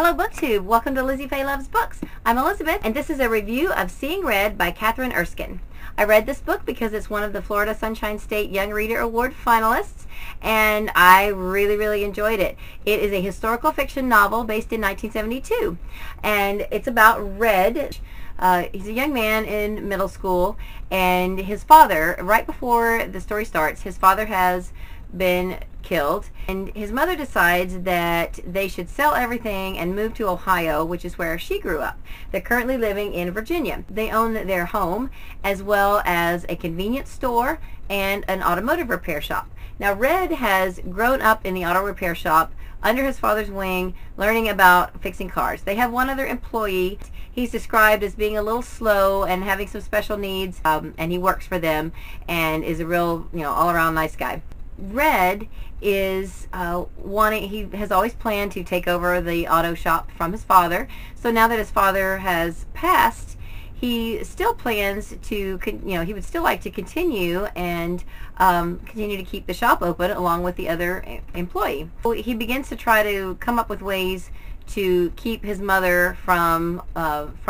Hello BookTube, welcome to Lizzie Faye Loves Books. I'm Elizabeth and this is a review of Seeing Red by Katherine Erskine. I read this book because it's one of the Florida Sunshine State Young Reader Award finalists and I really enjoyed it. It is a historical fiction novel based in 1972 and it's about Red. He's a young man in middle school and his father, right before the story starts, his father has been killed and his mother decides that they should sell everything and move to Ohio, which is where she grew up. They're currently living in Virginia. They own their home as well as a convenience store and an automotive repair shop. Now Red has grown up in the auto repair shop under his father's wing, learning about fixing cars. They have one other employee. He's described as being a little slow and having some special needs, and he works for them and is a real, all-around nice guy. Red is he has always planned to take over the auto shop from his father. So now that his father has passed, he still plans to, he would still like to continue and continue to keep the shop open along with the other employee. So he begins to try to come up with ways to keep his mother from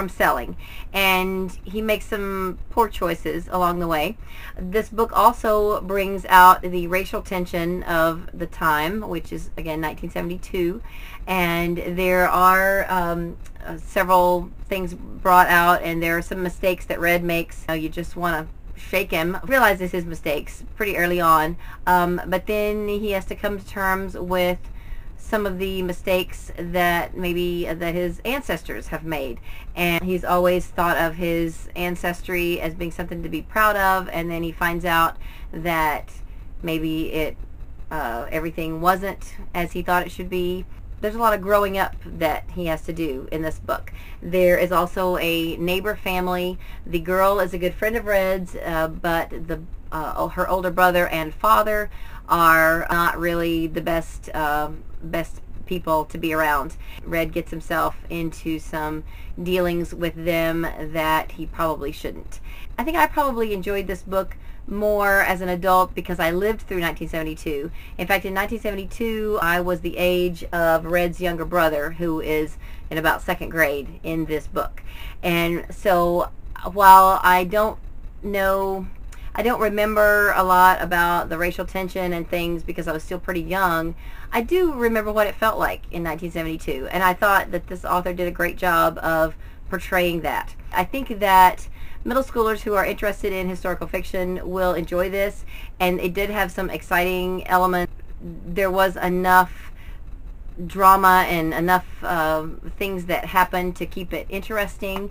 selling, and he makes some poor choices along the way. This book also brings out the racial tension of the time, which is again 1972, and there are several things brought out, and there are some mistakes that Red makes. You just want to shake him, realizes his mistakes pretty early on, but then he has to come to terms with some of the mistakes that that his ancestors have made, and he's always thought of his ancestry as being something to be proud of, and then he finds out that maybe everything wasn't as he thought it should be. There's a lot of growing up that he has to do in this book. There is also a neighbor family. The girl is a good friend of Red's, but her older brother and father are not really the best people to be around. Red gets himself into some dealings with them that he probably shouldn't. I think I probably enjoyed this book more as an adult because I lived through 1972. In fact, in 1972, I was the age of Red's younger brother, who is in about second grade in this book. And so while I don't remember a lot about the racial tension and things because I was still pretty young, I do remember what it felt like in 1972, and I thought that this author did a great job of portraying that. I think that middle schoolers who are interested in historical fiction will enjoy this, and it did have some exciting elements. There was enough drama and enough things that happened to keep it interesting.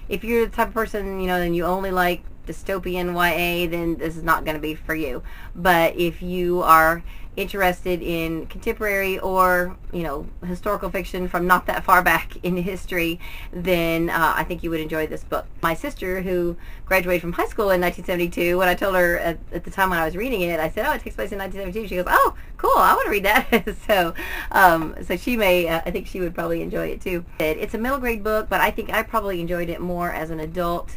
If you're the type of person, and you only like dystopian YA, then this is not going to be for you. But if you are interested in contemporary or historical fiction from not that far back in history, then I think you would enjoy this book. My sister, who graduated from high school in 1972, when I told her at the time when I was reading it, I said, "Oh, it takes place in 1972." She goes, "Oh, cool! I want to read that." So she may. I think she would probably enjoy it too. It's a middle grade book, but I think I probably enjoyed it more as an adult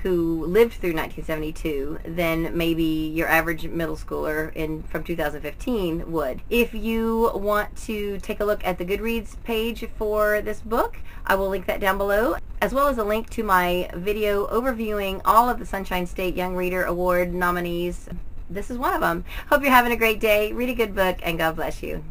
who lived through 1972 than maybe your average middle schooler from 2015 would. If you want to take a look at the Goodreads page for this book, I will link that down below, as well as a link to my video overviewing all of the Sunshine State Young Reader Award nominees. This is one of them. Hope you're having a great day. Read a good book, and God bless you.